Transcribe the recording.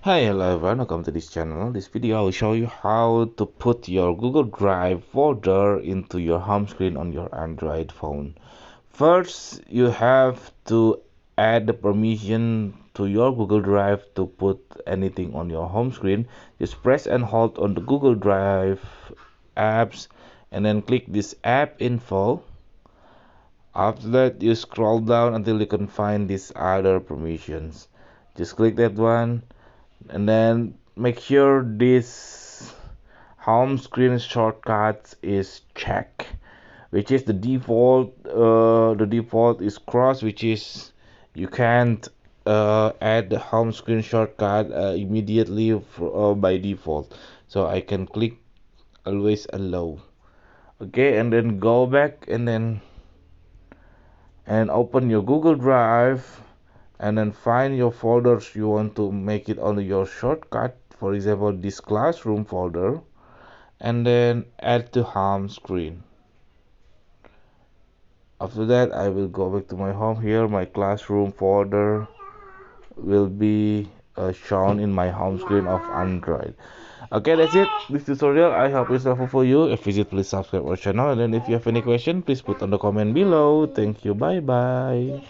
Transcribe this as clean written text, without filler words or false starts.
Hi, hello everyone, welcome to this channel. This video I will show you how to put your Google Drive folder into your home screen on your Android phone. First, you have to add the permission to your Google Drive to put anything on your home screen. Just press and hold on the Google Drive apps and then click this app info. After that, you scroll down until you can find these other permissions. Just click that one and then make sure this home screen shortcuts is checked, which is the default is cross, which is you can't add the home screen shortcut immediately by default, so I can click always allow. Okay, and then go back and open your Google Drive and then find your folders you want to make it on your shortcut, for example this classroom folder, and then add to home screen. After that I will go back to my home. Here my classroom folder will be shown in my home screen of Android. Okay, that's it, this tutorial. I hope it's helpful for you. If you did, please subscribe our channel, and then if you have any question, please put on the comment below. Thank you, bye bye.